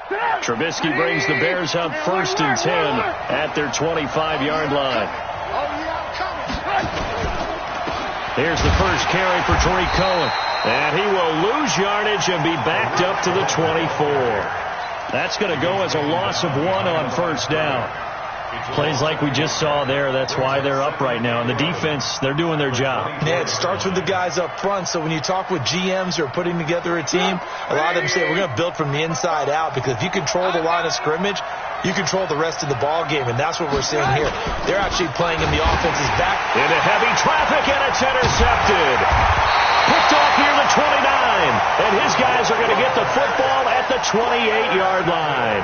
Trubisky brings the Bears up 1st and 10 at their 25-yard line. Here's the first carry for Tariq Cohen. And he will lose yardage and be backed up to the 24. That's going to go as a loss of 1 on 1st down. Plays like we just saw there, that's why they're up right now. And the defense, they're doing their job. Yeah, it starts with the guys up front. So when you talk with GMs who are putting together a team, a lot of them say we're going to build from the inside out, because if you control the line of scrimmage, you control the rest of the ball game, and that's what we're seeing here. They're actually playing in the offense's back. Into heavy traffic, and it's intercepted. Picked off near the 29, and his guys are going to get the football at the 28-yard line.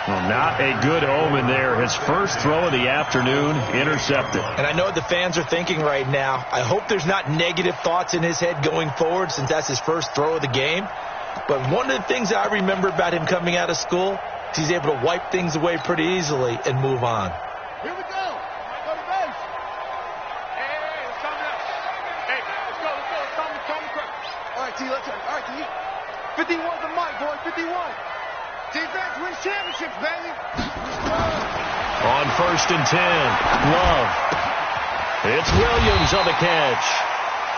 Well, not a good omen there. His first throw of the afternoon, intercepted. And I know what the fans are thinking right now. I hope there's not negative thoughts in his head going forward, since that's his first throw of the game. But one of the things I remember about him coming out of school, he's able to wipe things away pretty easily and move on. Here we go. Go to base. Hey, let's calm down. Hey, let's go. Calm the crowd. All right, T, let's go. All right, T. 51's the mic, boy. 51. Defense wins championships, baby. On 1st and 10, Love. It's Williams on the catch.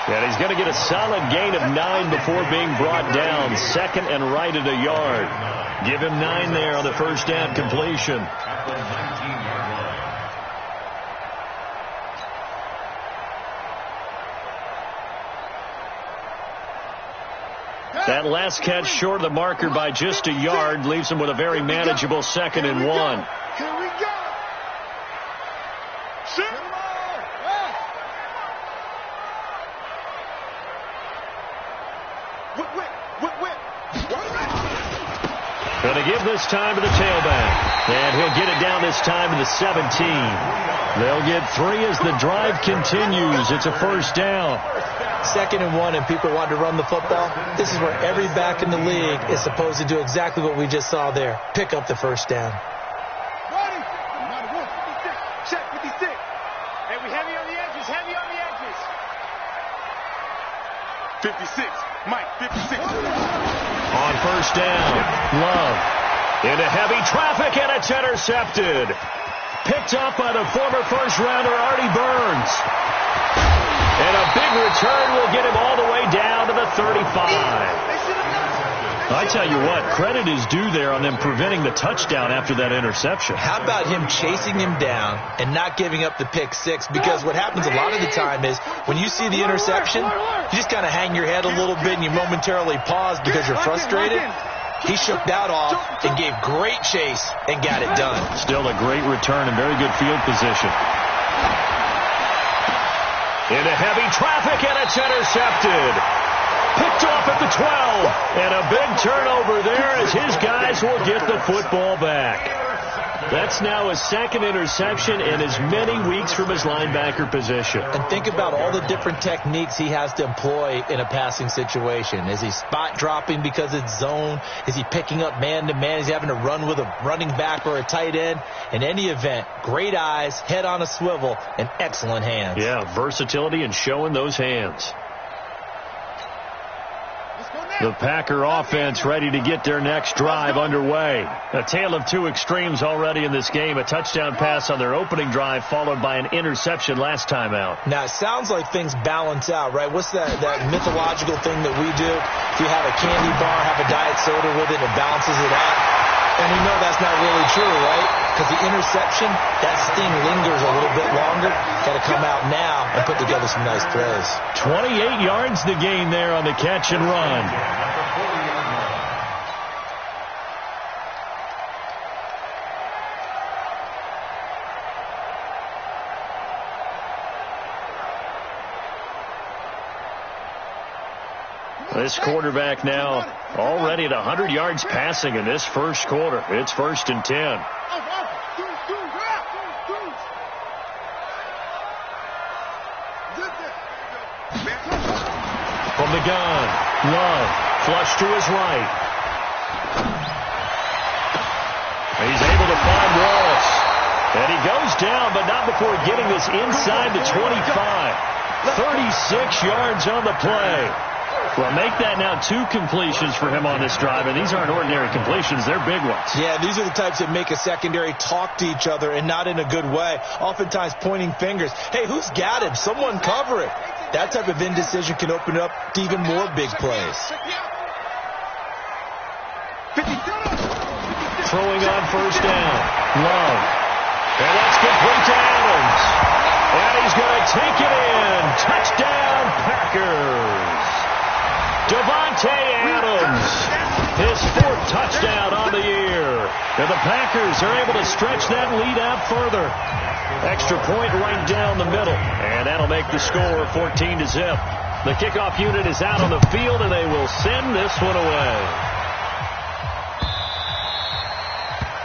And he's going to get a solid gain of 9 before being brought down. 2nd and right at a yard. Give him 9 there on the first down completion. That last catch short of the marker by just a yard leaves him with a very manageable 2nd and 1. Here we go. Shoot. Whip. Going to give this time to the tailback. And he'll get it down this time to the 17. They'll get 3 as the drive continues. It's a first down. 2nd and 1, and people want to run the football. This is where every back in the league is supposed to do exactly what we just saw there. Pick up the first down. Ready? Number 156. Check 56. Hey, we heavy on the edges. 56. Mike, 56. On first down, Love. Into heavy traffic, and it's intercepted. Picked up by the former first-rounder Artie Burns. And a big return will get him all the way down to the 35. I tell you what, credit is due there on them preventing the touchdown after that interception. How about him chasing him down and not giving up the pick 6? Because what happens a lot of the time is when you see the interception, you just kind of hang your head a little bit and you momentarily pause because you're frustrated. He shook that off and gave great chase and got it done. Still a great return and very good field position. Into heavy traffic, and it's intercepted. Picked off at the 12. And a big turnover there as his guys will get the football back. That's now his 2nd interception in as many weeks from his linebacker position. And think about all the different techniques he has to employ in a passing situation. Is he spot dropping because it's zone? Is he picking up man-to-man? Is he having to run with a running back or a tight end? In any event, great eyes, head on a swivel, and excellent hands. Yeah, versatility and showing those hands. The Packer offense ready to get their next drive underway. A tale of two extremes already in this game. A touchdown pass on their opening drive followed by an interception last time out. Now, it sounds like things balance out, right? What's that mythological thing that we do? If you have a candy bar, have a diet soda with it, it balances it out. And we know that's not really true, right? Because the interception, that sting lingers a little bit longer. Got to come out now and put together some nice plays. 28 yards the gain there on the catch and run. This quarterback now already at 100 yards passing in this first quarter. It's 1st and 10. From the gun, Love, flush to his right. He's able to find Wallace. And he goes down, but not before getting this inside the 25. 36 yards on the play. Well, make that now 2 completions for him on this drive, and these aren't ordinary completions. They're big ones. Yeah, these are the types that make a secondary talk to each other, and not in a good way. Oftentimes pointing fingers. Hey, who's got him? Someone cover it. That type of indecision can open up to even more big plays. Throwing on first down. Love. And that's complete to Adams. And he's going to take it in. Touchdown, Packers. Davante Adams, his 4th touchdown on the year. And the Packers are able to stretch that lead out further. Extra point right down the middle. And that'll make the score 14-0. The kickoff unit is out on the field, and they will send this one away.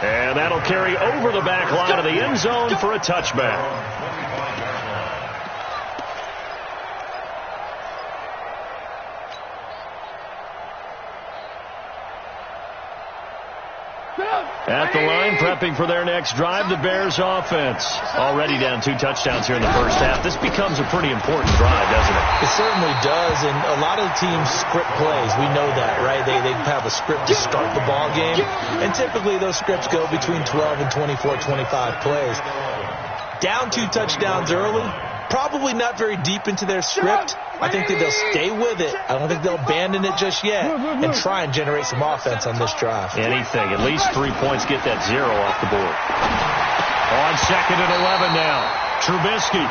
And that'll carry over the back line of the end zone for a touchback. At the line, prepping for their next drive, the Bears offense. Already down 2 touchdowns here in the first half. This becomes a pretty important drive, doesn't it? It certainly does, and a lot of the teams script plays. We know that, right? They have a script to start the ball game, and typically those scripts go between 12 and 24, 25 plays. Down 2 touchdowns early, probably not very deep into their script. I think that they'll stay with it. I don't think they'll abandon it just yet and try and generate some offense on this drive. Anything. At least 3 points. Get that 0 off the board. On 2nd and 11 now. Trubisky.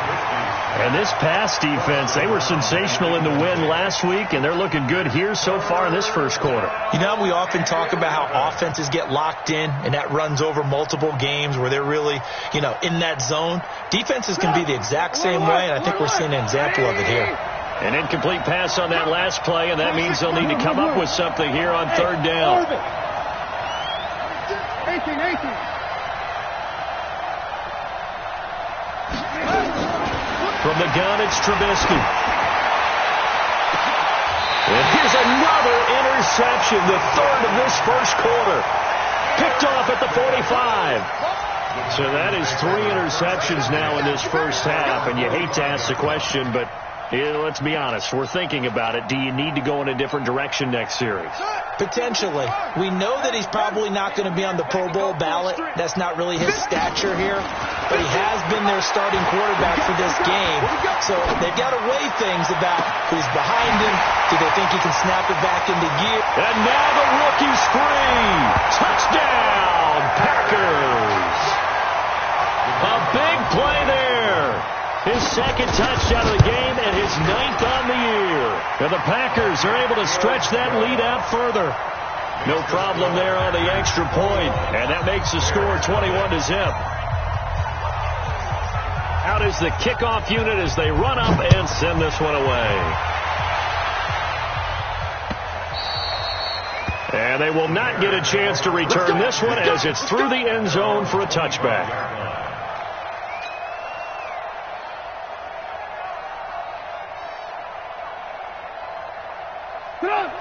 And this pass defense, they were sensational in the win last week, and they're looking good here so far in this first quarter. You know, we often talk about how offenses get locked in, and that runs over multiple games where they're really, in that zone. Defenses can be the exact same way, and I think we're seeing an example of it here. An incomplete pass on that last play, and that means they'll need to come up with something here on 3rd down. 18. From the gun, it's Trubisky. And here's another interception, the 3rd of this first quarter. Picked off at the 45. So that is 3 interceptions now in this first half, and you hate to ask the question, but let's be honest, we're thinking about it. Do you need to go in a different direction next series? Potentially. We know that he's probably not going to be on the Pro Bowl ballot. That's not really his stature here. But he has been their starting quarterback for this game. So they've got to weigh things about who's behind him. Do they think he can snap it back into gear? And now the rookie's free. Touchdown, Packers. A big play there. His 2nd touchdown of the game and his 9th on the year. And the Packers are able to stretch that lead out further. No problem there on the extra point. And that makes the score 21-0. Out is the kickoff unit as they run up and send this one away. And they will not get a chance to return this one as it's through the end zone for a touchback.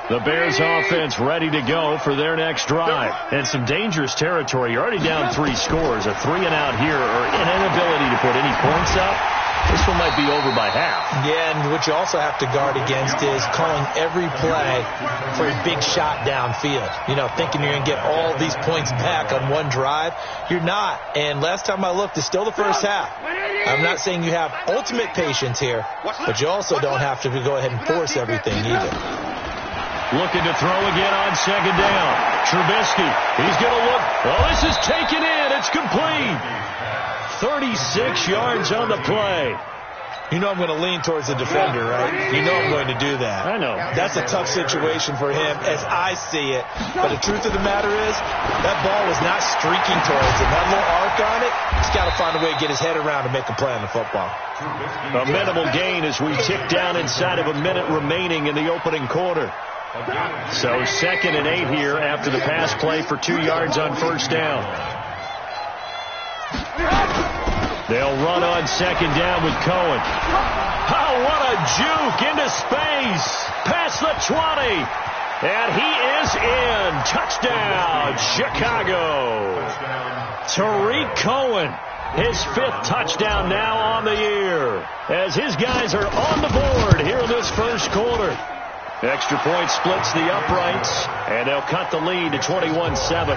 The Bears offense ready to go for their next drive. And some dangerous territory. You're already down 3 scores. A 3-and-out here or an inability to put any points up. This one might be over by half. Yeah, and what you also have to guard against is calling every play for a big shot downfield. Thinking you're going to get all these points back on one drive. You're not. And last time I looked, it's still the first half. I'm not saying you have ultimate patience here, but you also don't have to go ahead and force everything either. Looking to throw again on 2nd down. Trubisky, he's going to look. Oh, this is taken in. It's complete. 36 yards on the play. You know I'm going to lean towards the defender, right? You know I'm going to do that. I know. That's a tough situation for him as I see it. But the truth of the matter is, that ball was not streaking towards him. That little arc on it, he's got to find a way to get his head around and make a play on the football. A minimal gain as we tick down inside of a minute remaining in the opening quarter. So 2nd and 8 here after the pass play for 2 yards on first down. They'll run on 2nd down with Cohen. Oh, what a juke into space. Past the 20. And he is in. Touchdown, Chicago. Tariq Cohen, his 5th touchdown now on the year. As his guys are on the board here in this first quarter. Extra point splits the uprights, and they'll cut the lead to 21-7.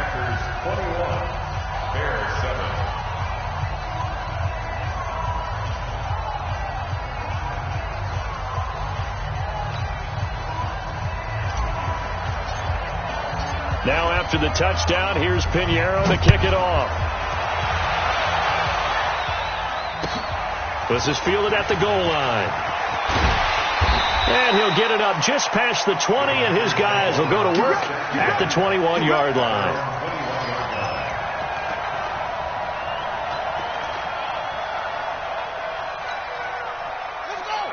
Now after the touchdown, here's Pinheiro to kick it off. This is fielded at the goal line. And he'll get it up just past the 20, and his guys will go to work at the 21-yard line.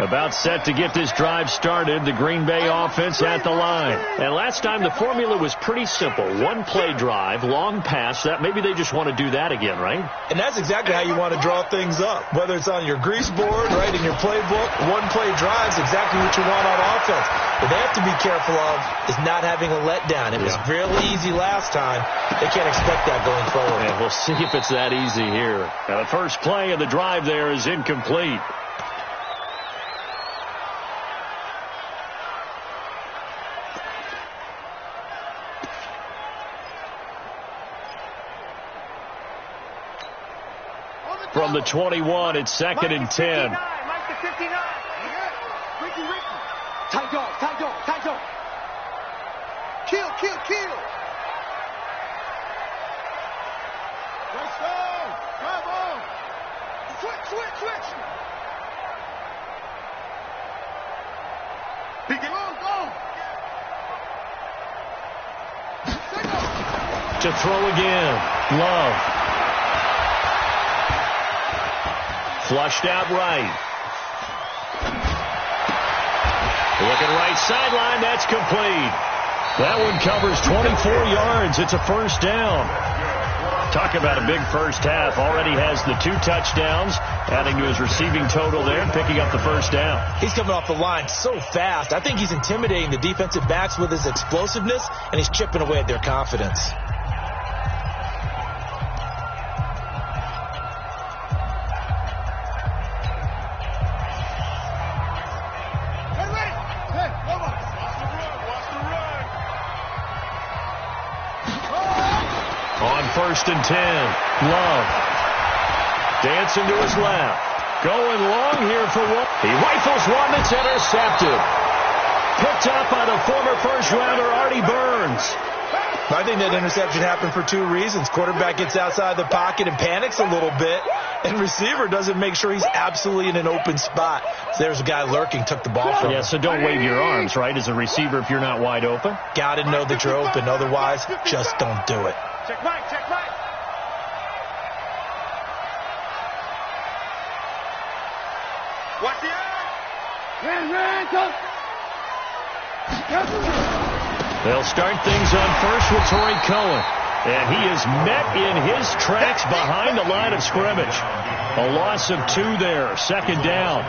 About set to get this drive started, the Green Bay offense at the line. And last time the formula was pretty simple. One play drive, long pass. That maybe they just want to do that again, right? And that's exactly how you want to draw things up. Whether it's on your grease board, right, in your playbook, one play drive is exactly what you want on offense. What they have to be careful of is not having a letdown. It was really easy last time. They can't expect that going forward. And we'll see if it's that easy here. Now, the first play of the drive there is incomplete. From the 21, it's 2nd and 10. Mike the 59. Ricky. Tight dog. Kill. Let's go. Bravo. Switch. Pick it on, go. To throw again. Love. Flushed out right. Looking right sideline. That's complete. That one covers 24 yards. It's a first down. Talk about a big first half. Already has the 2 touchdowns, adding to his receiving total there, picking up the first down. He's coming off the line so fast. I think he's intimidating the defensive backs with his explosiveness, and he's chipping away at their confidence. First and 10. Love. Dancing to his left. Going long here for one. He rifles one that's intercepted. Picked up by the former first-rounder Artie Burns. I think that interception happened for 2 reasons. Quarterback gets outside the pocket and panics a little bit, and receiver doesn't make sure he's absolutely in an open spot. So there's a guy lurking, took the ball from him. Yeah, so don't wave your arms, right, as a receiver if you're not wide open. Got to know that you're open. Otherwise, just don't do it. Check Mike. Watch the eye. They'll start things on first with Torrey Cohen. And he is met in his tracks behind the line of scrimmage. A loss of 2 there, 2nd down.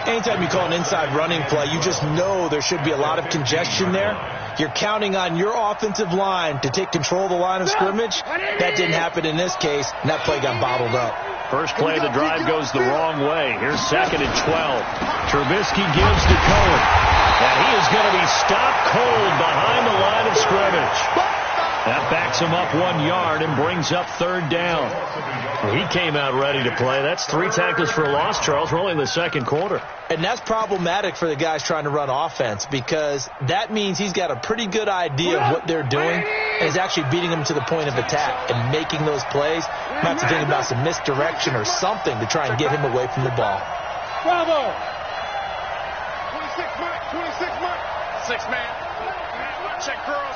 Anytime you call an inside running play, you just know there should be a lot of congestion there. You're counting on your offensive line to take control of the line of scrimmage. That didn't happen in this case, and that play got bottled up. First play of the drive goes the wrong way. Here's 2nd and 12. Trubisky gives to Cohen. And he is going to be stopped cold behind the line of scrimmage. That backs him up 1 yard and brings up 3rd down. He came out ready to play. That's 3 tackles for a loss, Charles. We're only in the 2nd quarter. And that's problematic for the guys trying to run offense, because that means he's got a pretty good idea of what they're doing and is actually beating them to the point of attack and making those plays. You have to think about some misdirection or something to try and get him away from the ball. Bravo. 26 Mike. 6 man. Check girls.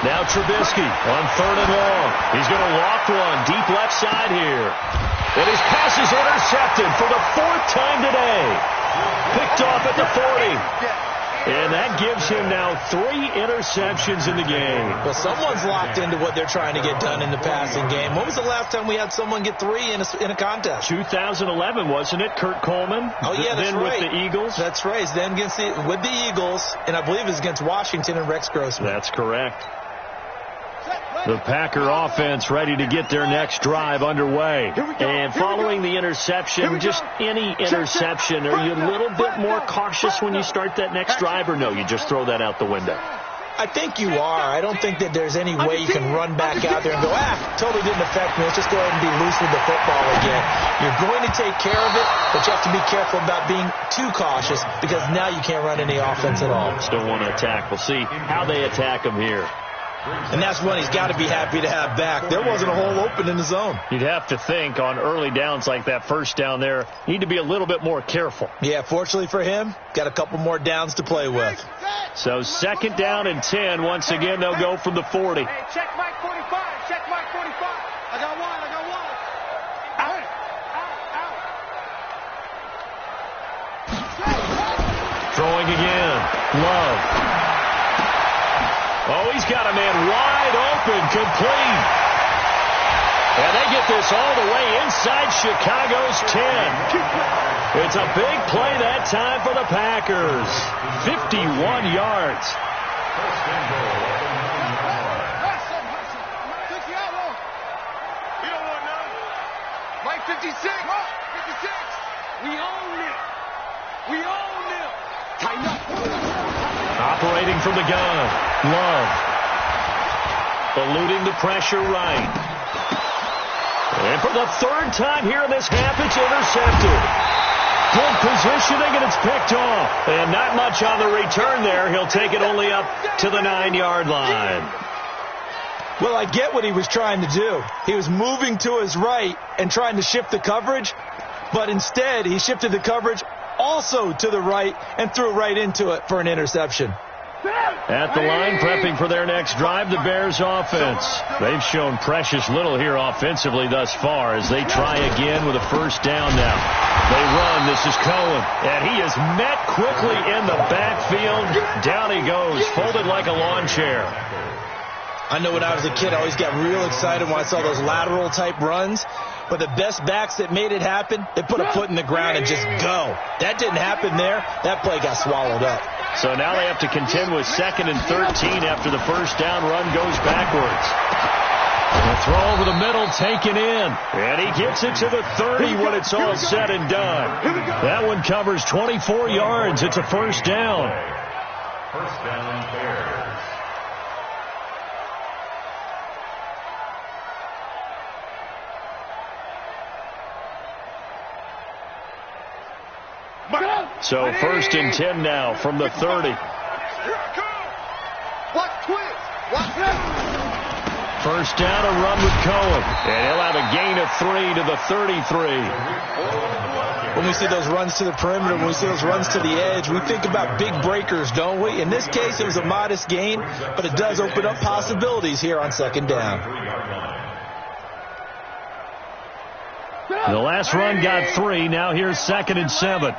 Now Trubisky on 3rd and long. He's going to loft one deep left side here. And his pass is intercepted for the 4th time today. Picked off at the 40. And that gives him now 3 interceptions in the game. Well, someone's locked into what they're trying to get done in the passing game. When was the last time we had someone get 3 in a contest? 2011, wasn't it? Kurt Coleman? Oh, yeah, that's then right. With the Eagles? That's right. Then with the Eagles, and I believe it was against Washington and Rex Grossman. That's correct. Set, The Packer offense ready to get their next drive underway. And following the interception, just any interception, are you a little bit more cautious when you start that next drive, or no, you just throw that out the window? I think you are. I don't think that there's any way you can run back out there and go, totally didn't affect me. Let's just go ahead and be loose with the football again. You're going to take care of it, but you have to be careful about being too cautious because now you can't run any offense at all. Still want to attack. We'll see how they attack him here. And that's one he's got to be happy to have back. There wasn't a hole open in the zone. You'd have to think on early downs like that first down there, need to be a little bit more careful. Yeah, fortunately for him, got a couple more downs to play with. So 2nd down and 10. Once again, they'll go from the 40. Hey, check Mike 45. Check Mike 45. I got one. Out. Throwing again. Love. Oh, he's got a man wide open, complete. And they get this all the way inside Chicago's 10. It's a big play that time for the Packers. 51 yards. We don't want none. Mike 56. 56. We own it. Tighten up. Operating from the gun. Love. Eluding the pressure right. And for the 3rd time here in this half, it's intercepted. Good positioning, and it's picked off. And not much on the return there. He'll take it only up to the 9-yard line. Well, I get what he was trying to do. He was moving to his right and trying to shift the coverage, but instead he shifted the coverage also to the right and threw right into it for an interception. At the line, prepping for their next drive, the Bears offense. They've shown precious little here offensively thus far as they try again with a 1st down now. They run. This is Cohen. And he is met quickly in the backfield. Down he goes, folded like a lawn chair. I know when I was a kid, I always got real excited when I saw those lateral-type runs. But the best backs that made it happen, they put a foot in the ground and just go. That didn't happen there. That play got swallowed up. So now they have to contend with 2nd and 13 after the 1st down run goes backwards. A throw over the middle taken in. And he gets it to the 30 when it's all said and done. That one covers 24 yards. It's a 1st down. 1st down, Bears. So 1st and 10 now from the 30. First down, a run with Cohen. And he'll have a gain of 3 to the 33. When we see those runs to the perimeter, when we see those runs to the edge, we think about big breakers, don't we? In this case, it was a modest gain, but it does open up possibilities here on 2nd down. The last run got 3. Now here's 2nd and 7.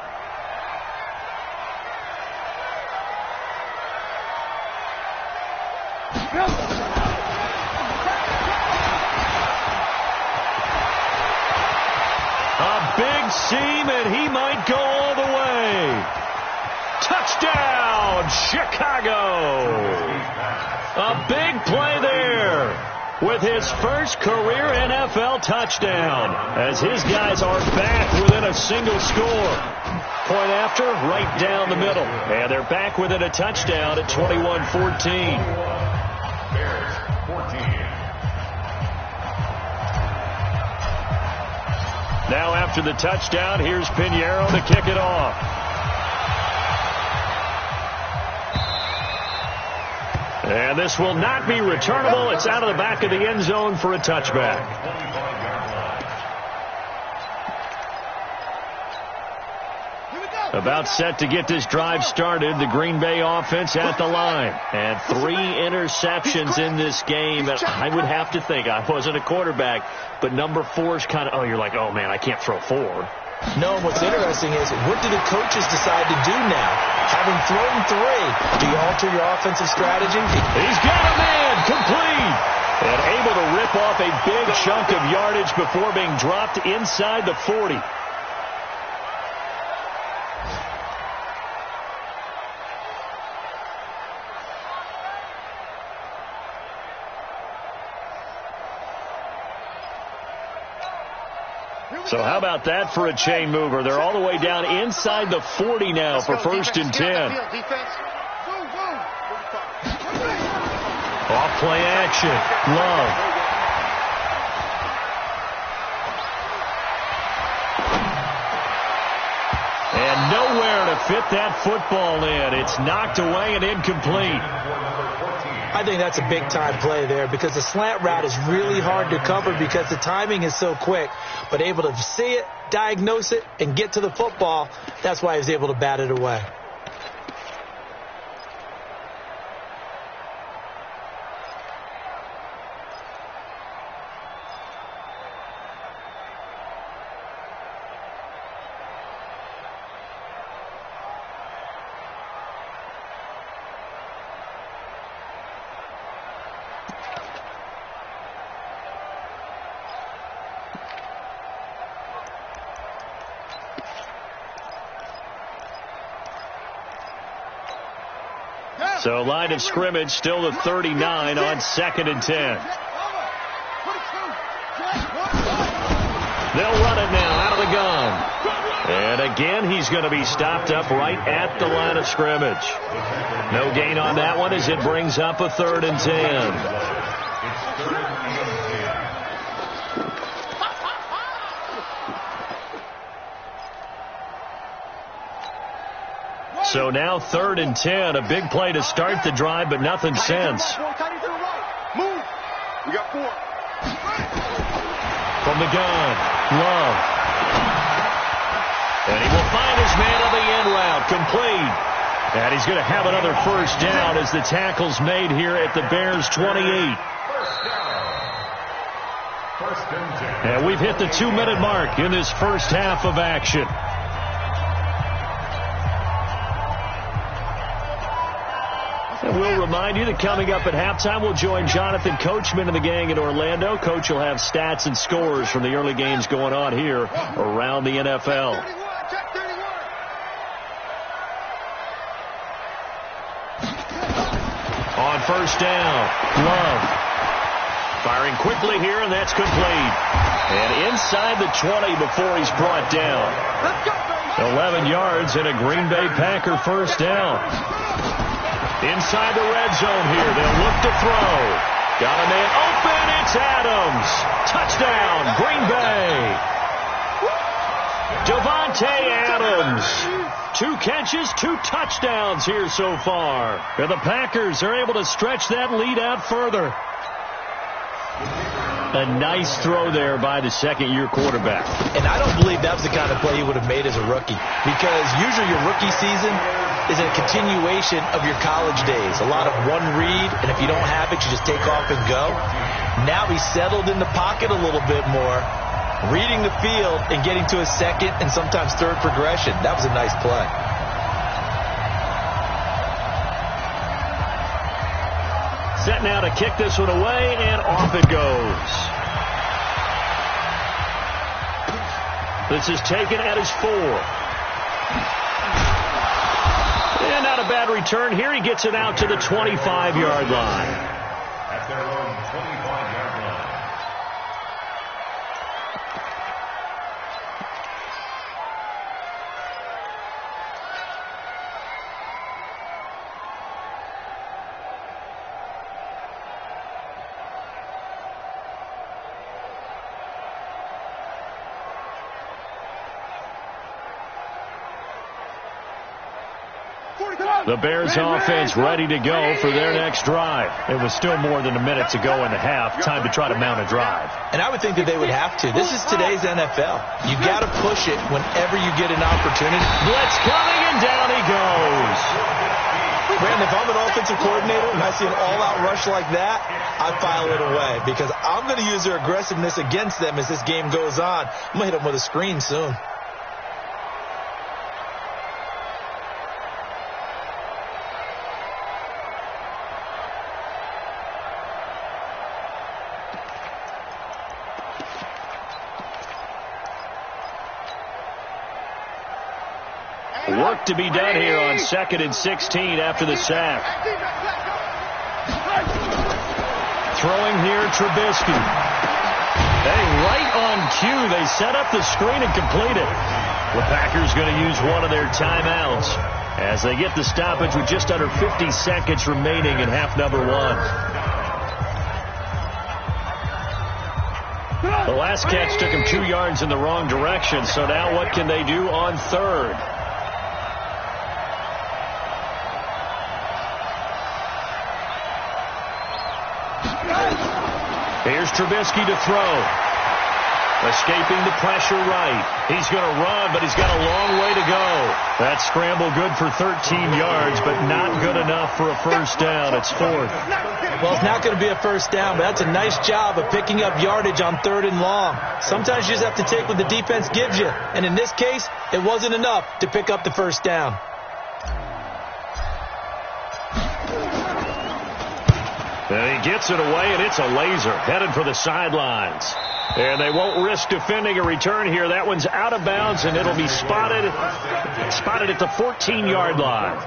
Seam, and he might go all the way. Touchdown, Chicago. A big play there with his first career NFL touchdown as his guys are back within a single score. Point after, right down the middle. And they're back within a touchdown at 21-14. Bears 14. Now after the touchdown, here's Pinheiro to kick it off. And this will not be returnable. It's out of the back of the end zone for a touchback. About set to get this drive started. The Green Bay offense at the line. And 3 interceptions in this game. And I would have to think, I wasn't a quarterback, but number 4 is kind of, you're like, oh, man, I can't throw 4. No, what's interesting is, what do the coaches decide to do now? Having thrown 3, do you alter your offensive strategy? He's got a man, complete. And able to rip off a big chunk of yardage before being dropped inside the 40. So how about that for a chain mover? They're all the way down inside the 40 now for 1st and 10. Off play action. Love. And nowhere to fit that football in. It's knocked away and incomplete. I think that's a big-time play there because the slant route is really hard to cover because the timing is so quick. But able to see it, diagnose it, and get to the football, that's why he was able to bat it away. So line of scrimmage still the 39 on 2nd and 10. They'll run it now out of the gun. And again, he's going to be stopped up right at the line of scrimmage. No gain on that one as it brings up a 3rd and 10. So now 3rd and 10, a big play to start the drive, but nothing since. Move. We got 4. From the gun, Love. And he will find his man on the end route, complete. And he's going to have another 1st down as the tackle's made here at the Bears' 28. And we've hit the 2-minute mark in this first half of action. And we'll remind you that coming up at halftime, we'll join Jonathan Coachman and the gang in Orlando. Coach will have stats and scores from the early games going on here around the NFL. On 1st down, Love. Firing quickly here, and that's complete. And inside the 20 before he's brought down. 11 yards and a Green Bay Packer 1st down. Inside the red zone here. They'll look to throw. Got a man open. It's Adams. Touchdown, Green Bay. Devontae Adams. 2 catches, 2 touchdowns here so far. And the Packers are able to stretch that lead out further. A nice throw there by the second-year quarterback. And I don't believe that was the kind of play he would have made as a rookie. Because usually your rookie season is a continuation of your college days. A lot of one read, and if you don't have it, you just take off and go. Now he's settled in the pocket a little bit more, reading the field and getting to a second and sometimes third progression. That was a nice play. Set now to kick this one away, and off it goes. This is taken at his 4. And not a bad return here. He gets it out to the 25-yard line. At their own 25-yard line. The Bears offense ready to go for their next drive. It was still more than a minute to go in the half. Time to try to mount a drive. And I would think that they would have to. This is today's NFL. You got to push it whenever you get an opportunity. Blitz coming, and down he goes. Brandon, if I'm an offensive coordinator and I see an all-out rush like that, I file it away because I'm going to use their aggressiveness against them as this game goes on. I'm going to hit them with a screen soon. Work to be done here on 2nd and 16 after the sack. Throwing here, Trubisky. Hey, right on cue. They set up the screen and complete it. The Packers going to use one of their timeouts as they get the stoppage with just under 50 seconds remaining in half number one. The last catch took him 2 yards in the wrong direction, so now what can they do on third? Here's Trubisky to throw. Escaping the pressure right. He's going to run, but he's got a long way to go. That scramble good for 13 yards, but not good enough for a first down. It's fourth. Well, it's not going to be a first down, but that's a nice job of picking up yardage on 3rd and long. Sometimes you just have to take what the defense gives you, and in this case, it wasn't enough to pick up the first down. And he gets it away, and it's a laser headed for the sidelines. And they won't risk defending a return here. That one's out of bounds, and it'll be spotted at the 14-yard line.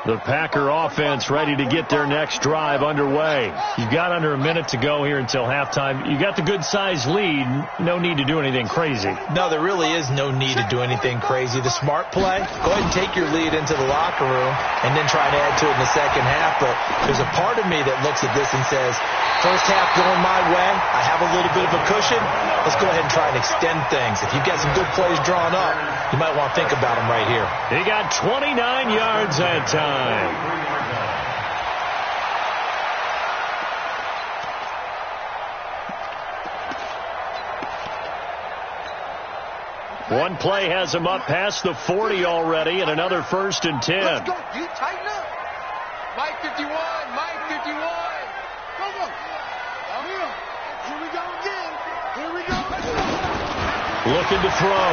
The Packer offense ready to get their next drive underway. You've got under a minute to go here until halftime. You got the good-sized lead. No need to do anything crazy. No, there really is no need to do anything crazy. The smart play, go ahead and take your lead into the locker room and then try to add to it in the second half. But there's a part of me that looks at this and says, first half going my way, I have a little bit of a cushion. Let's go ahead and try and extend things. If you've got some good plays drawn up, you might want to think about them right here. He got 29 yards that time. One play has him up past the 40 already, and another 1st and 10. Let's go. You tighten up. Mike 51. Mike 51. Go, go. I'm here. Here we go again. Here we go. Looking to throw.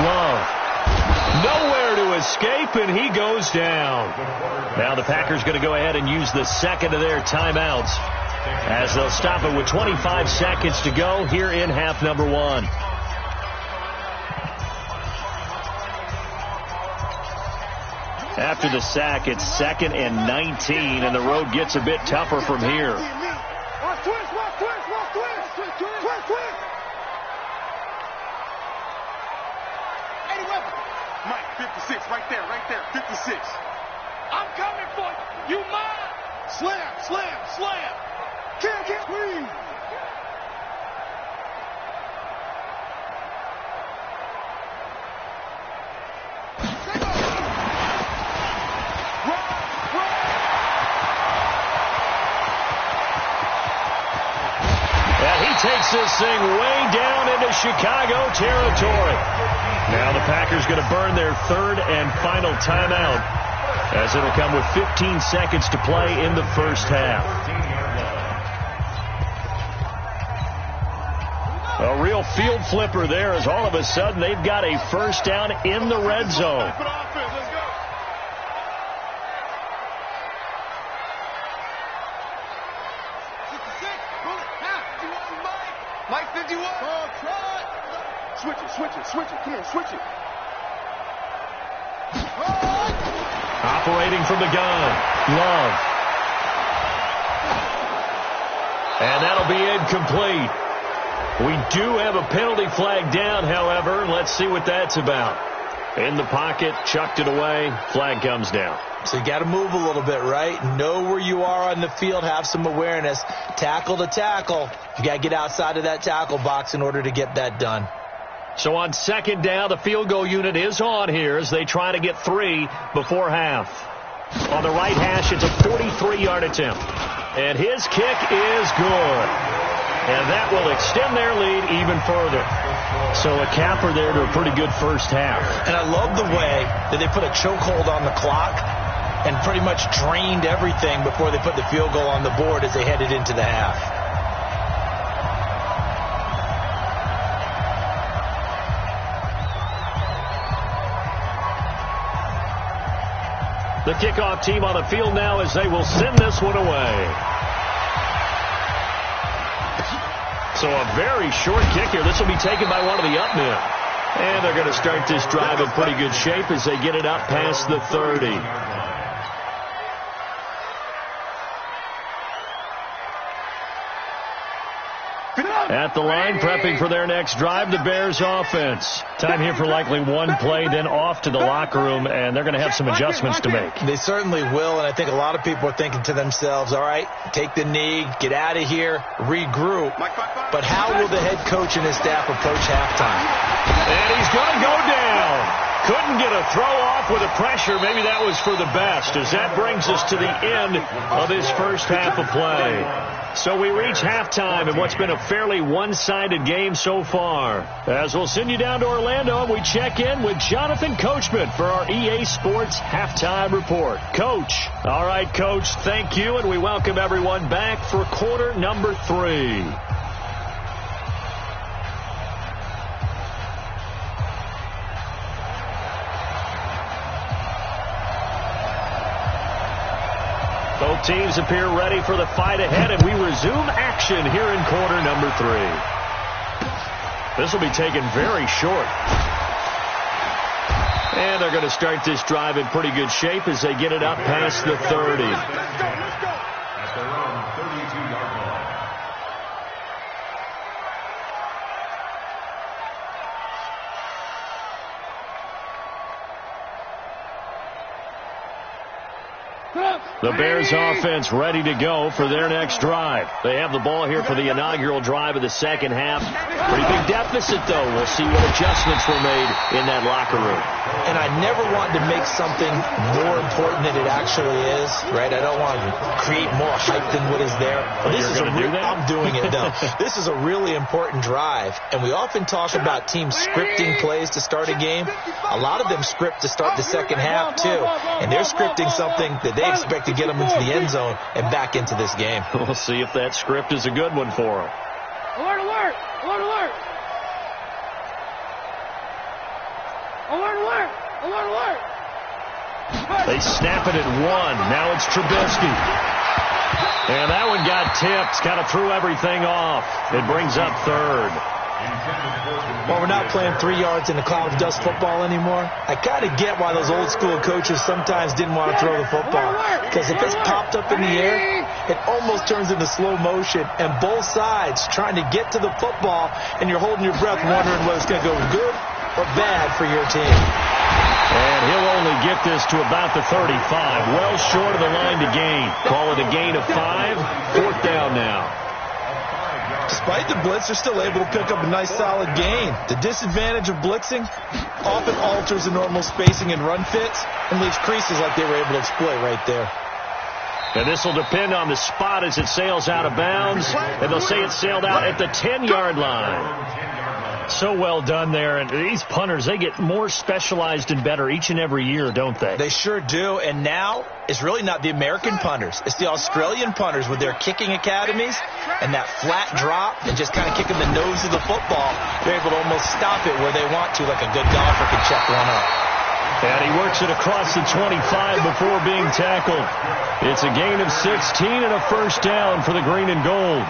Love. Nowhere to escape, and he goes down. Now the Packers going to go ahead and use the second of their timeouts as they'll stop it with 25 seconds to go here in half number one. After the sack, it's 2nd and 19, and the road gets a bit tougher from here. Mike, 56, right there, 56. I'm coming for you. You mine. Slam, slam, slam. Can't, please. And he takes this thing way down into Chicago territory. Now the Packers going to burn their 3rd and final timeout as it'll come with 15 seconds to play in the first half. A real field flipper there as all of a sudden they've got a first down in the red zone. Mike 51. Switch it. Come on, switch it. Operating from the gun. Love. And that'll be incomplete. We do have a penalty flag down, however. Let's see what that's about. In the pocket, chucked it away. Flag comes down. So you got to move a little bit, right? Know where you are on the field. Have some awareness. Tackle to tackle. You got to get outside of that tackle box in order to get that done. So on 2nd down, the field goal unit is on here as they try to get 3 before half. On the right hash, it's a 43-yard attempt. And his kick is good. And that will extend their lead even further. So a capper there to a pretty good first half. And I love the way that they put a chokehold on the clock and pretty much drained everything before they put the field goal on the board as they headed into the half. The kickoff team on the field now as they will send this one away. So a very short kick here. This will be taken by one of the up men. And they're going to start this drive in pretty good shape as they get it up past the 30. At the line, prepping for their next drive, the Bears offense. Time here for likely one play, then off to the locker room, and they're going to have some adjustments to make. They certainly will, and I think a lot of people are thinking to themselves, all right, take the knee, get out of here, regroup. But how will the head coach and his staff approach halftime? And he's going to go down. Couldn't get a throw off with the pressure. Maybe that was for the best, as that brings us to the end of this first half of play. So we reach halftime in what's been a fairly one-sided game so far. As we'll send you down to Orlando, and we check in with Jonathan Coachman for our EA Sports Halftime Report. Coach. All right, Coach, thank you, and we welcome everyone back for quarter number 3. Both teams appear ready for the fight ahead, and we resume action here in quarter number 3. This will be taken very short. And they're going to start this drive in pretty good shape as they get it up past the 30. At their own 32-yard line. The Bears offense ready to go for their next drive. They have the ball here for the inaugural drive of the second half. Pretty big deficit, though. We'll see what adjustments were made in that locker room. And I never want to make something more important than it actually is, right? I don't want to create more hype than what is there. But this is I'm doing it, though. This is a really important drive. And we often talk about teams scripting plays to start a game. A lot of them script to start the second half, too. And they're scripting something that they expect to get them into the end zone and back into this game. We'll see if that script is a good one for them. Alert, alert! Alert, alert! Alert, alert! Alert, alert! They snap it at 1. Now it's Trubisky. And that one got tipped. Kind of threw everything off. It brings up third. Well, we're not playing 3 yards in a cloud of dust football anymore. I kind of get why those old school coaches sometimes didn't want to throw the football. Because if it's popped up in the air, it almost turns into slow motion. And both sides trying to get to the football, and you're holding your breath wondering whether it's going to go good or bad for your team. And he'll only get this to about the 35. Well short of the line to gain. Call it a gain of 5. 4th down now. Despite the blitz, they're still able to pick up a nice solid gain. The disadvantage of blitzing often alters the normal spacing and run fits and leaves creases like they were able to exploit right there. And this will depend on the spot as it sails out of bounds. And they'll say it sailed out at the 10-yard line. So well done there. And these punters, they get more specialized and better each and every year, don't they? They sure do. And now it's really not the American punters. It's the Australian punters with their kicking academies and that flat drop and just kind of kicking the nose of the football. They're able to almost stop it where they want to, like a good golfer can check one up. And he works it across the 25 before being tackled. It's a gain of 16 and a first down for the green and gold.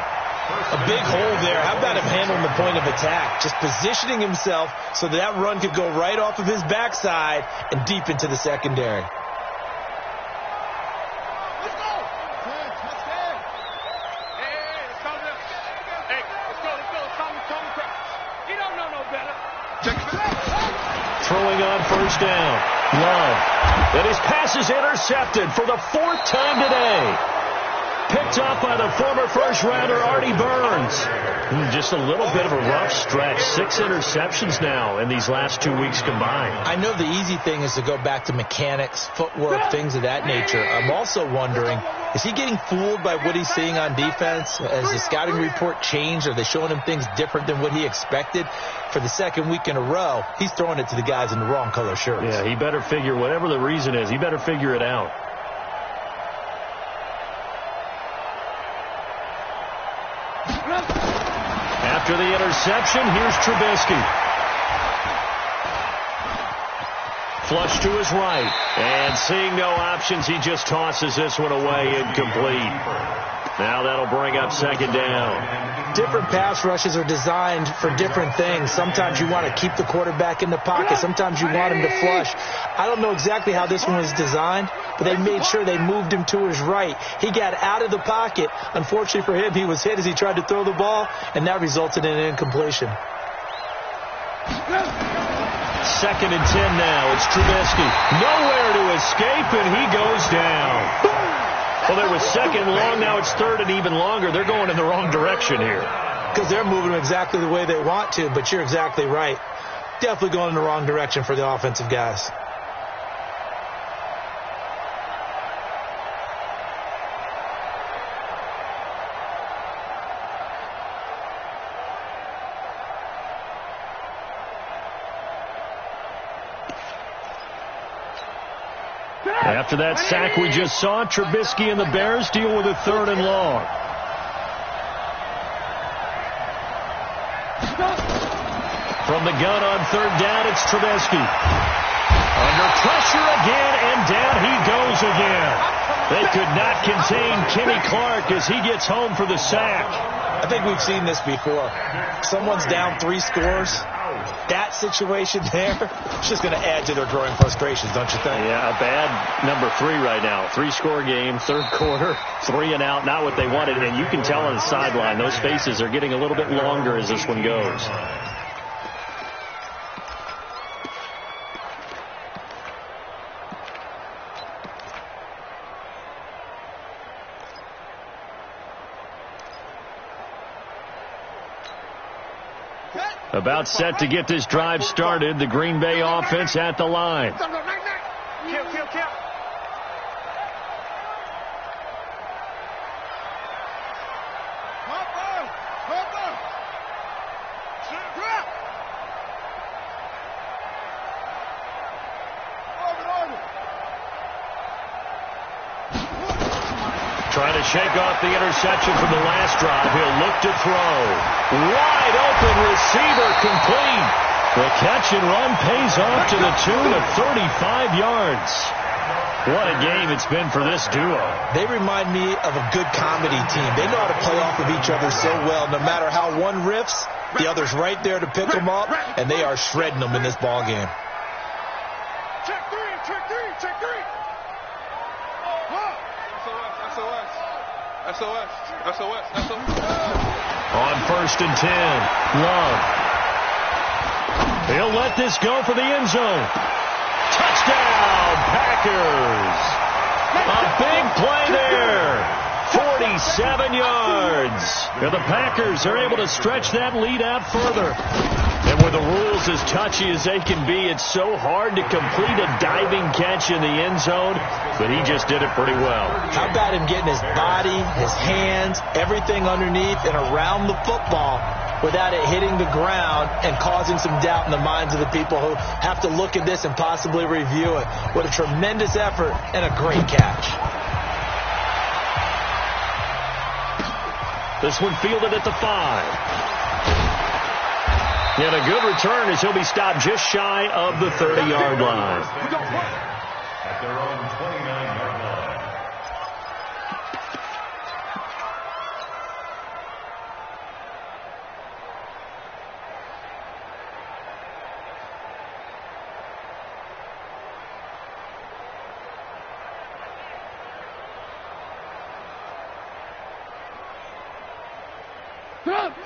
A big hole there. How about him handling the point of attack? Just positioning himself so that run could go right off of his backside and deep into the secondary. Let's go! Let's go! Hey, let's calm down. Hey, let's go. Calm down. You don't know no better. Throwing on first down. Love. And his pass is intercepted for the 4th time today. Picked up by the former first-rounder Artie Burns. Just a little bit of a rough stretch. 6 interceptions now in these last 2 weeks combined. I know the easy thing is to go back to mechanics, footwork, things of that nature. I'm also wondering, is he getting fooled by what he's seeing on defense? Has the scouting report changed? Are they showing him things different than what he expected? For the second week in a row, he's throwing it to the guys in the wrong color shirts. Yeah, he better figure, whatever the reason is, he better figure it out. After the interception, here's Trubisky. Flush to his right. And seeing no options, he just tosses this one away incomplete. Now that'll bring up second down. different pass rushes are designed for different things. Sometimes you want to keep the quarterback in the pocket. Sometimes you want him to flush. I don't know exactly how this one was designed, but they made sure they moved him to his right. He got out of the pocket. Unfortunately for him, he was hit as he tried to throw the ball, and that resulted in an incompletion. 2nd and 10 now. It's Trubisky. Nowhere to escape, and he goes down. Well, there was 2nd and long. Now it's 3rd and even longer. They're going in the wrong direction here. Because they're moving exactly the way they want to, but you're exactly right. Definitely going in the wrong direction for the offensive guys. After that sack we just saw, Trubisky and the Bears deal with a 3rd and long. From the gun on 3rd down, it's Trubisky. Under pressure again, and down he goes again. They could not contain Kenny Clark as he gets home for the sack. I think we've seen this before. Someone's down 3 scores. That situation there, it's just going to add to their growing frustrations, don't you think? Yeah, a bad number 3 right now. 3-score game, 3rd quarter, 3 and out, not what they wanted. And you can tell on the sideline, those faces are getting a little bit longer as this one goes. About set to get this drive started. The Green Bay offense at the line. Kill. Trying to shake off the interception from the last drive. He'll look to throw. Wide open receiver complete. The catch and run pays off to the tune of 35 yards. What a game it's been for this duo. They remind me of a good comedy team. They know how to play off of each other so well. No matter how one riffs, the other's right there to pick them up, and they are shredding them in this ball game. Check three. SOS. On 1st and 10, Love. He'll let this go for the end zone. Touchdown, Packers. A big play there. 47 yards. And the Packers are able to stretch that lead out further. And with the rules as touchy as they can be, it's so hard to complete a diving catch in the end zone, but he just did it pretty well. How about him getting his body, his hands, everything underneath and around the football without it hitting the ground and causing some doubt in the minds of the people who have to look at this and possibly review it. What a tremendous effort and a great catch. This one fielded at the 5. And a good return as he'll be stopped just shy of the 30-yard line. At their own 29-yard line.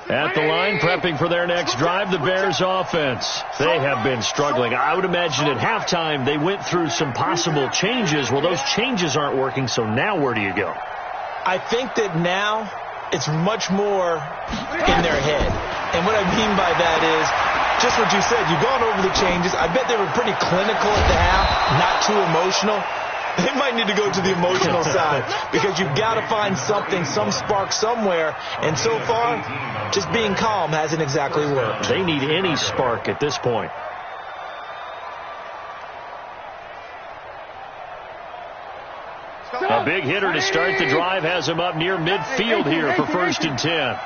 At the line, prepping for their next drive, the Bears offense. They have been struggling. I would imagine at halftime they went through some possible changes. Well, those changes aren't working, so now where do you go? I think that now it's much more in their head. And what I mean by that is just what you said. You've gone over the changes. I bet they were pretty clinical at the half, not too emotional. They might need to go to the emotional side because you've got to find something, some spark somewhere. And so far, just being calm hasn't exactly worked. They need any spark at this point. A big hitter to start the drive has him up near midfield here for 1st and 10.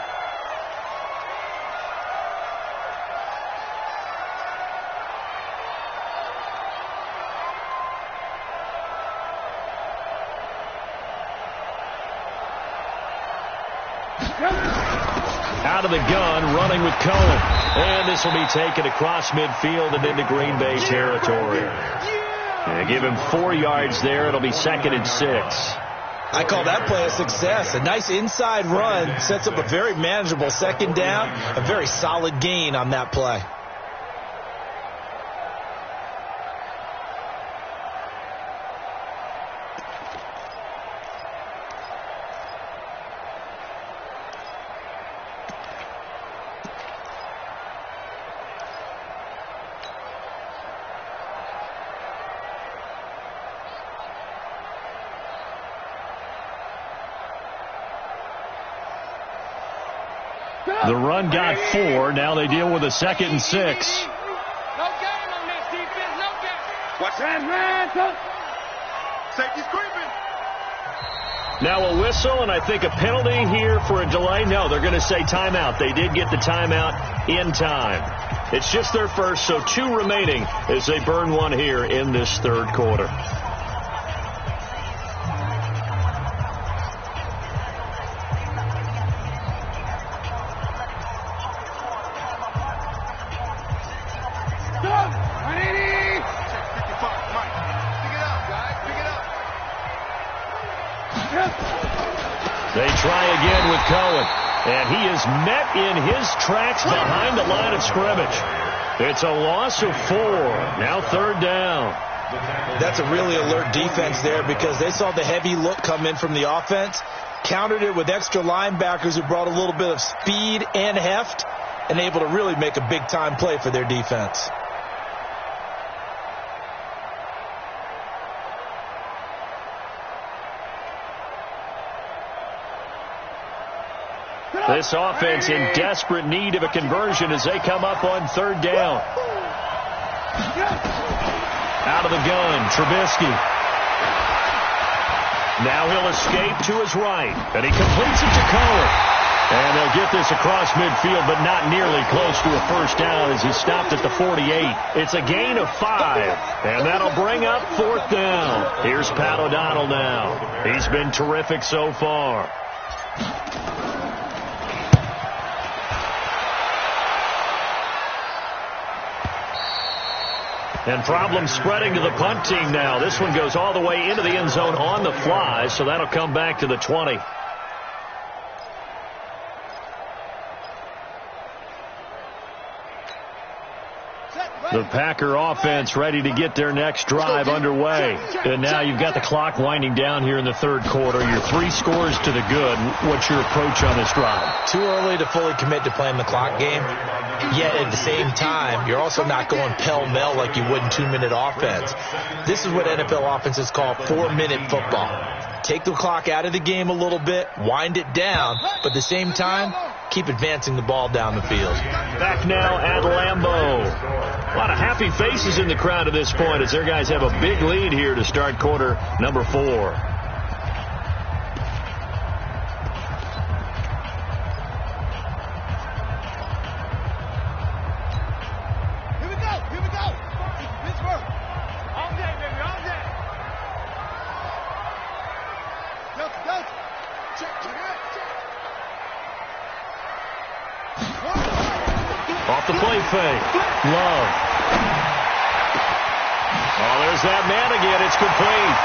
Out of the gun, running with Cohen. And this will be taken across midfield and into Green Bay territory. And give him 4 yards there. It'll be 2nd and 6. I call that play a success. A nice inside run sets up a very manageable 2nd down. A very solid gain on that play. The run got 4. Now they deal with a 2nd and 6. No game on this defense. No game. Watch that, Safety's creeping. Now a whistle, and I think a penalty here for a delay. No, they're going to say timeout. They did get the timeout in time. It's just their first, so 2 remaining as they burn 1 here in this 3rd quarter. They try again with Cohen, and he is met in his tracks behind the line of scrimmage. It's a loss of 4. Now 3rd down. That's a really alert defense there because they saw the heavy look come in from the offense, countered it with extra linebackers who brought a little bit of speed and heft, and able to really make a big-time play for their defense. This offense in desperate need of a conversion as they come up on 3rd down. Out of the gun, Trubisky. Now he'll escape to his right, and he completes it to Cohen. And they'll get this across midfield, but not nearly close to a 1st down as he stopped at the 48. It's a gain of 5, and that'll bring up 4th down. Here's Pat O'Donnell now. He's been terrific so far. And problems spreading to the punt team now. This one goes all the way into the end zone on the fly, so that'll come back to the 20. The Packer offense ready to get their next drive underway. And now you've got the clock winding down here in the 3rd quarter. You're 3 scores to the good. What's your approach on this drive? Too early to fully commit to playing the clock game. Yet at the same time, you're also not going pell-mell like you would in 2-minute offense. This is what NFL offenses call 4-minute football. Take the clock out of the game a little bit, wind it down, but at the same time, keep advancing the ball down the field. Back now at Lambeau. A lot of happy faces in the crowd at this point as their guys have a big lead here to start quarter number 4. Off the play fake. Love. Oh, there's that man again. It's complete.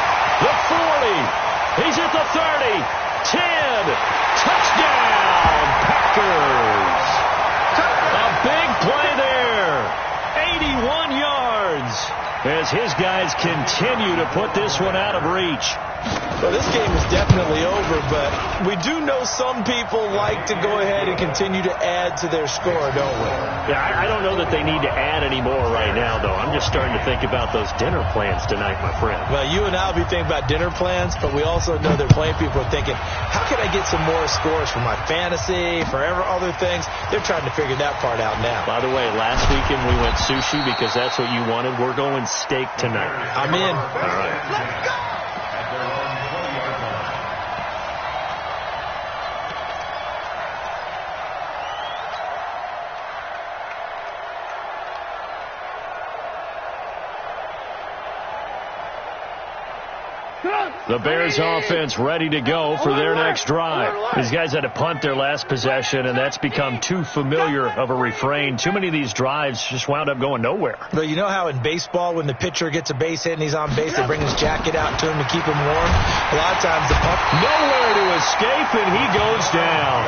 The 40. He's at the 30. 10. Touchdown, Packers. A big play there. 81 yards as his guys continue to put this one out of reach. Well, this game is definitely over, but we do know some people like to go ahead and continue to add to their score, don't we? Yeah, I don't know that they need to add any more right now, though. I'm just starting to think about those dinner plans tonight, my friend. Well, you and I will be thinking about dinner plans, but we also know that plenty of people are thinking, how can I get some more scores for my fantasy, for other things? They're trying to figure that part out now. By the way, last weekend we went sushi because that's what you wanted. We're going steak tonight. I'm in. All right. Let's go! The Bears offense ready to go for their next drive. These guys had to punt their last possession, and that's become too familiar of a refrain. Too many of these drives just wound up going nowhere. But you know how in baseball, when the pitcher gets a base hit and he's on base, they bring his jacket out to him to keep him warm? A lot of times the punt... Nowhere to escape, and he goes down.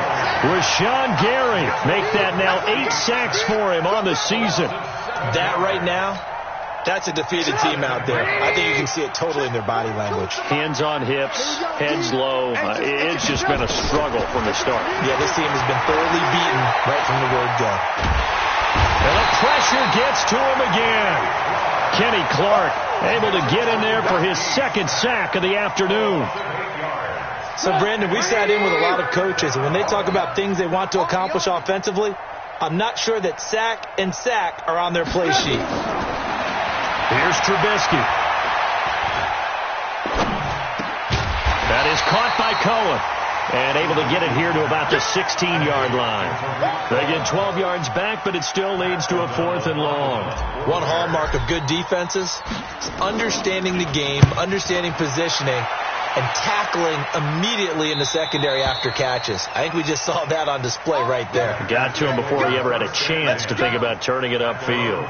Rashawn Gary, make that now 8 sacks for him on the season. That right now, that's a defeated team out there. I think you can see it totally in their body language. Hands on hips, heads low. It's just been a struggle from the start. Yeah, this team has been thoroughly beaten right from the word go. And the pressure gets to him again. Kenny Clark able to get in there for his second sack of the afternoon. So, Brandon, we sat in with a lot of coaches, and when they talk about things they want to accomplish offensively, I'm not sure that sack and sack are on their play sheet. Here's Trubisky. That is caught by Cohen. And able to get it here to about the 16-yard line. They get 12 yards back, but it still leads to a 4th and long. One hallmark of good defenses is understanding the game, understanding positioning, and tackling immediately in the secondary after catches. I think we just saw that on display right there. Got to him before he ever had a chance to think about turning it upfield.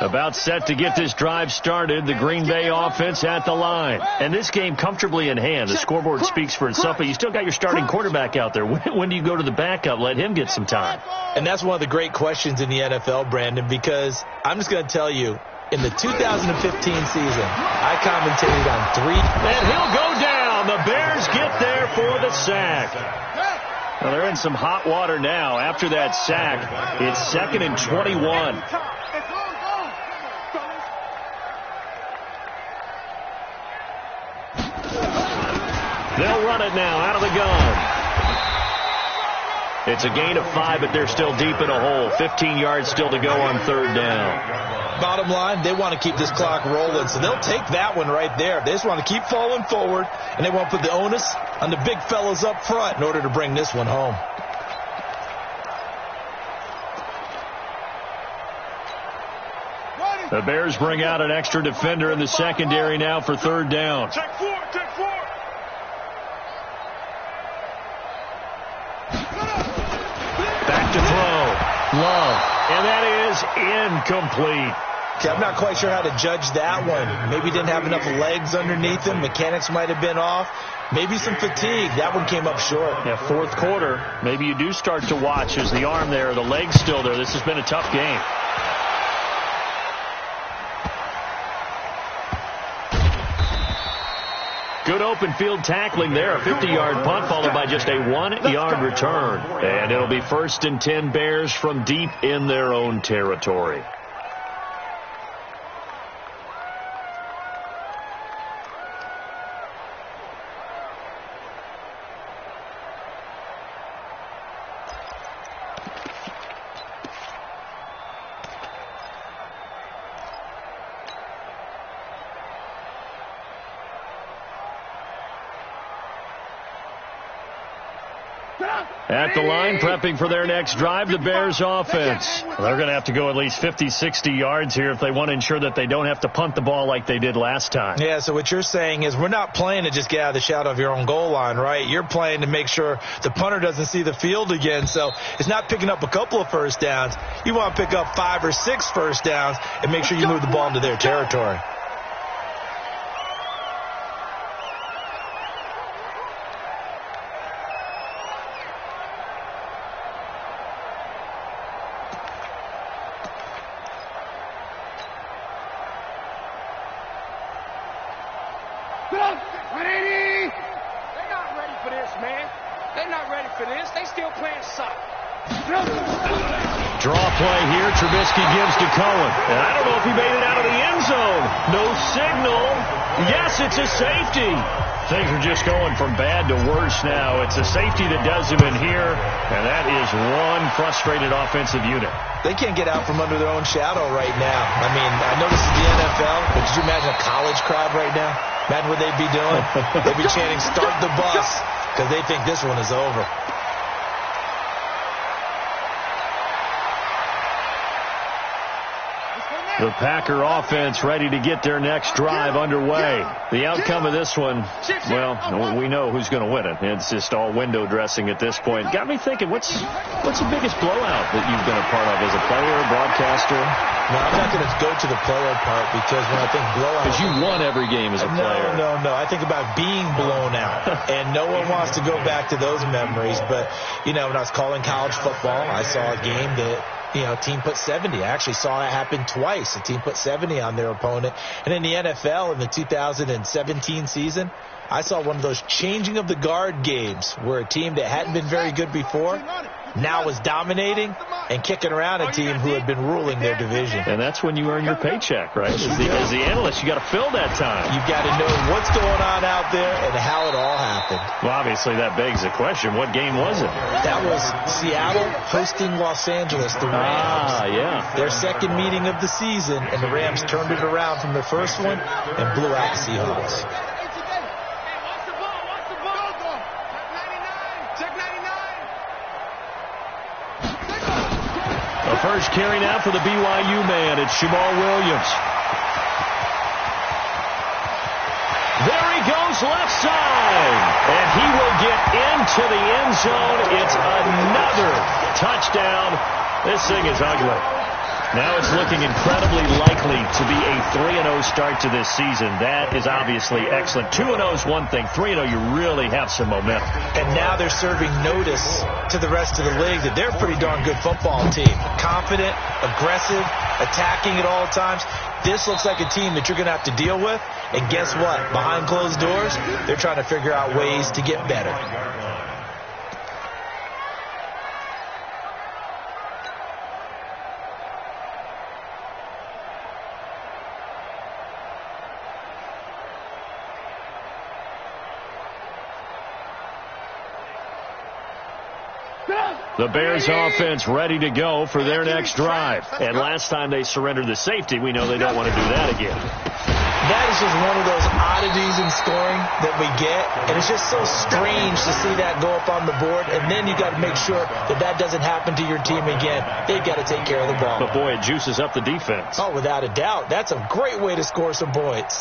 About set to get this drive started, the Green Bay offense at the line. And this game comfortably in hand. The scoreboard speaks for itself, but you still got your starting quarterback out there. When do you go to the backup? Let him get some time. And that's one of the great questions in the NFL, Brandon, because I'm just going to tell you, in the 2015 season, I commentated on 3. And he'll go down. The Bears get there for the sack. Well, they're in some hot water now. After that sack, it's 2nd and 21. They'll run it now out of the gun. It's a gain of 5, but they're still deep in a hole. 15 yards still to go on 3rd down. Bottom line, they want to keep this clock rolling, so they'll take that one right there. They just want to keep falling forward, and they want to put the onus on the big fellas up front in order to bring this one home. The Bears bring out an extra defender in the secondary now for 3rd down. Check 4, check 4. Back to throw. Love. And that is incomplete. Okay, I'm not quite sure how to judge that one. Maybe didn't have enough legs underneath him. Mechanics might have been off. Maybe some fatigue. That one came up short. Yeah, 4th quarter. Maybe you do start to watch as the arm there, the leg's still there. This has been a tough game. Good open field tackling there. A 50-yard punt followed by just a 1-yard return. And it'll be 1st and 10 Bears from deep in their own territory. At the line, prepping for their next drive, the Bears offense. Well, they're going to have to go at least 50, 60 yards here if they want to ensure that they don't have to punt the ball like they did last time. Yeah, so what you're saying is we're not playing to just get out of the shadow of your own goal line, right? You're playing to make sure the punter doesn't see the field again. So it's not picking up a couple of first downs. You want to pick up 5 or 6 first downs and make sure you move the ball into their territory. Draw play here. Trubisky gives to Cohen. And I don't know if he made it out of the end zone. No signal. Yes, it's a safety. Things are just going from bad to worse now. It's a safety that does him in here. And that is one frustrated offensive unit. They can't get out from under their own shadow right now. I mean, I know this is the NFL, but could you imagine a college crowd right now? Imagine what they'd be doing. They'd be chanting, "Start the bus," because they think this one is over. The Packer offense ready to get their next drive underway. The outcome of this one, well, we know who's going to win it. It's just all window dressing at this point. Got me thinking, what's the biggest blowout that you've been a part of as a player, broadcaster? No, I'm not going to go to the player part because when I think blowout... Because you won every game as a player. No. I think about being blown out. And no one wants to go back to those memories. But, when I was calling college football, I saw a game that... team put 70. I actually saw that happen twice. A team put 70 on their opponent. And in the NFL in the 2017 season, I saw one of those changing of the guard games where a team that hadn't been very good before now was dominating and kicking around a team who had been ruling their division. And that's when you earn your paycheck, right? As the analyst, you got to fill that time. You've got to know what's going on out there and how it all happened. Well, obviously that begs the question, what game was it? That was Seattle hosting Los Angeles, the Rams. Yeah. Their second meeting of the season, and the Rams turned it around from their first one and blew out the Seahawks. The first carry now for the BYU man. It's Jamal Williams. There he goes left side. And he will get into the end zone. It's another touchdown. This thing is ugly. Now it's looking incredibly likely to be a 3-0 start to this season. That is obviously excellent. 2-0 is one thing. 3-0, you really have some momentum. And now they're serving notice to the rest of the league that they're a pretty darn good football team. Confident, aggressive, attacking at all times. This looks like a team that you're going to have to deal with. And guess what? Behind closed doors, they're trying to figure out ways to get better. The Bears offense ready to go for their next drive. And last time they surrendered the safety, we know they don't want to do that again. That is just one of those oddities in scoring that we get. And it's just so strange to see that go up on the board. And then you got to make sure that doesn't happen to your team again. They've got to take care of the ball. But boy, it juices up the defense. Oh, without a doubt. That's a great way to score some points.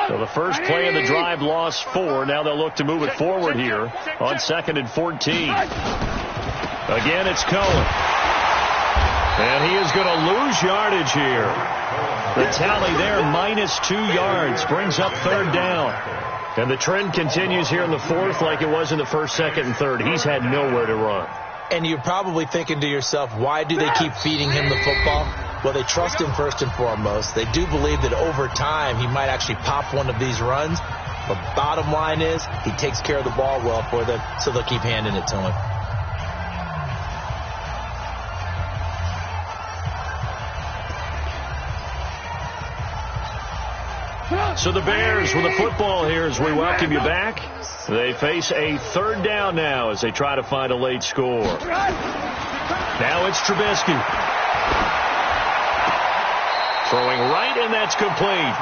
So the first play of the drive lost 4. Now they'll look to move it forward here on 2nd and 14. Again, it's Cohen. And he is going to lose yardage here. The tally there, -2 yards, brings up 3rd down. And the trend continues here in the 4th like it was in the 1st, 2nd, and 3rd. He's had nowhere to run. And you're probably thinking to yourself, why do they keep feeding him the football? Well, they trust him first and foremost. They do believe that over time he might actually pop one of these runs. But bottom line is he takes care of the ball well for them, so they'll keep handing it to him. So the Bears with the football here as we welcome you back. They face a 3rd down now as they try to find a late score. Now it's Trubisky. Throwing right, and that's complete.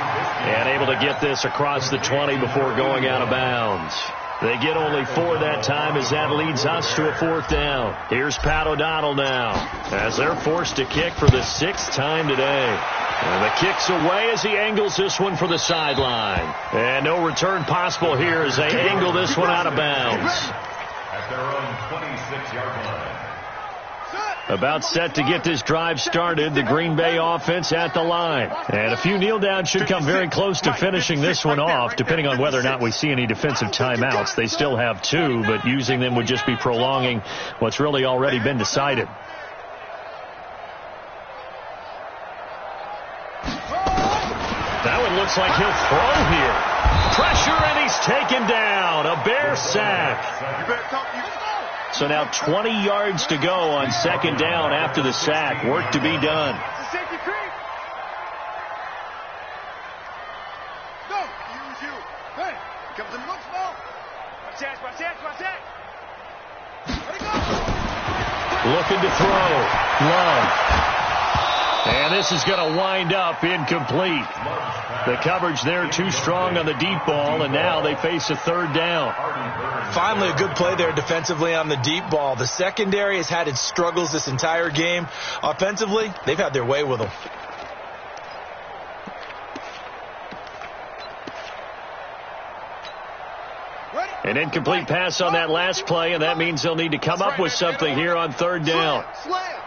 And able to get this across the 20 before going out of bounds. They get only 4 that time as that leads us to a 4th down. Here's Pat O'Donnell now as they're forced to kick for the 6th time today. And the kick's away as he angles this one for the sideline. And no return possible here as they angle this one out of bounds. At their own 26-yard line. About set to get this drive started, the Green Bay offense at the line. And a few kneel downs should come very close to finishing this one off, depending on whether or not we see any defensive timeouts. They still have 2, but using them would just be prolonging what's really already been decided. That one looks like he'll throw here. Pressure, and he's taken down. A Bear sack. So now 20 yards to go on 2nd down after the sack. Work to be done. Looking to throw. Love. And this is going to wind up incomplete. The coverage there too strong on the deep ball, and now they face a third down. Finally a good play there defensively on the deep ball. The secondary has had its struggles this entire game. Offensively, they've had their way with them. An incomplete pass on that last play, and that means they'll need to come up with something here on third down. Slam.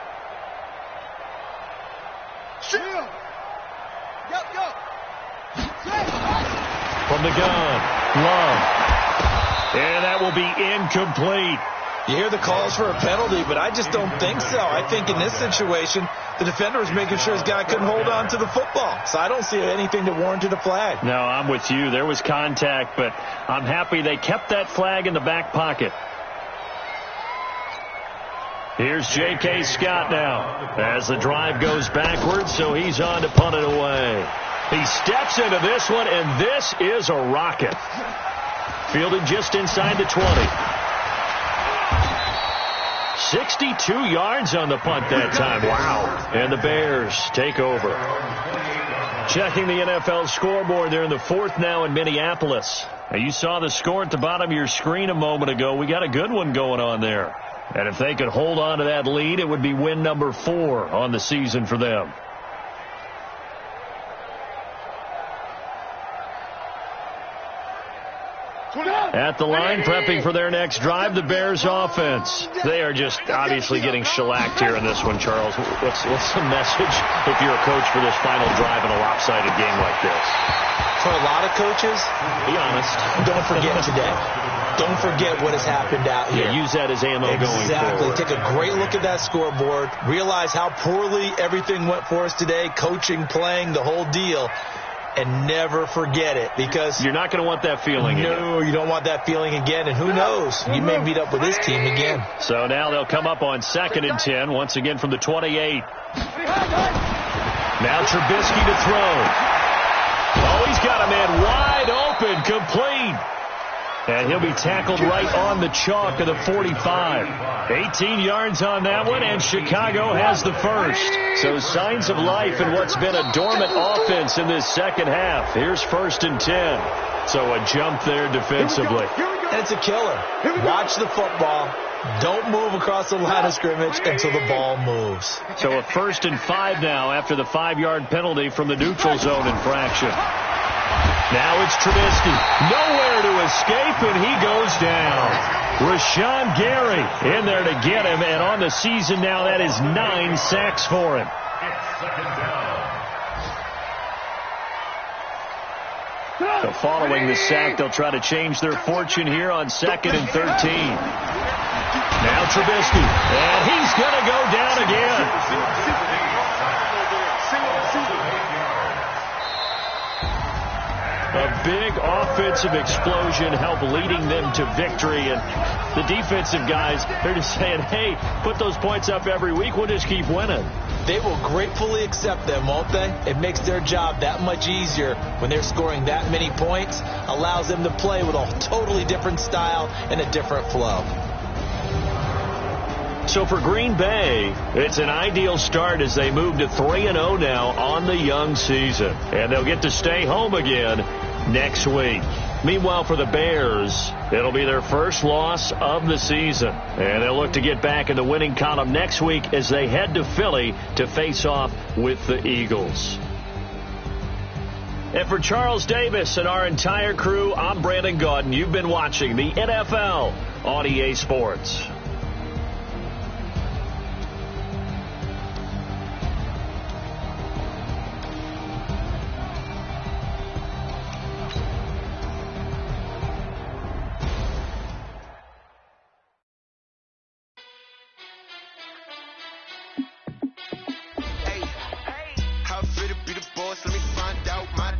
Shield. Go. From the gun, Love. And that will be incomplete. You hear the calls for a penalty, but I just don't think so. I think in this situation, the defender was making sure his guy couldn't hold on to the football. So I don't see anything that warranted a flag. No, I'm with you. There was contact, but I'm happy they kept that flag in the back pocket. Here's J.K. Scott now as the drive goes backwards, so he's on to punt it away. He steps into this one, and this is a rocket. Fielded just inside the 20. 62 yards on the punt that time. Wow. And the Bears take over. Checking the NFL scoreboard, they're in the fourth now in Minneapolis. Now, you saw the score at the bottom of your screen a moment ago. We got a good one going on there. And if they could hold on to that lead, it would be win number 4 on the season for them. At the line, prepping for their next drive, the Bears offense. They are just obviously getting shellacked here in this one, Charles. What's the message if you're a coach for this final drive in a lopsided game like this? For a lot of coaches, be honest, don't forget today. Don't forget what has happened out here. Yeah, use that as ammo going forward. Exactly. Take a great look at that scoreboard. Realize how poorly everything went for us today, coaching, playing, the whole deal. And never forget it, because you're not going to want that feeling again. No, you don't want that feeling again. And who knows? You may meet up with this team again. So now they'll come up on 2nd and 10, once again from the 28. Now Trubisky to throw. Oh, he's got a man wide open, complete. And he'll be tackled right on the chalk of the 45. 18 yards on that one, and Chicago has the first. So signs of life in what's been a dormant offense in this second half. Here's 1st and 10. So a jump there defensively. And it's a killer. Watch the football. Don't move across the line of scrimmage until the ball moves. So a 1st and 5 now after the 5-yard penalty from the neutral zone infraction. Now it's Trubisky. Nowhere to escape, and he goes down. Rashawn Gary in there to get him, and on the season now, that is 9 sacks for him. So following the sack, they'll try to change their fortune here on 2nd and 13. Now Trubisky, and he's going to go down again. A big offensive explosion helped leading them to victory. And the defensive guys, they're just saying, hey, put those points up every week. We'll just keep winning. They will gratefully accept them, won't they? It makes their job that much easier when they're scoring that many points. Allows them to play with a totally different style and a different flow. So for Green Bay, it's an ideal start as they move to 3-0 now on the young season. And they'll get to stay home again next week. Meanwhile, for the Bears, it'll be their first loss of the season. And they'll look to get back in the winning column next week as they head to Philly to face off with the Eagles. And for Charles Davis and our entire crew, I'm Brandon Gaudin. You've been watching the NFL on EA Sports. How fit to be the boss? Let me find out my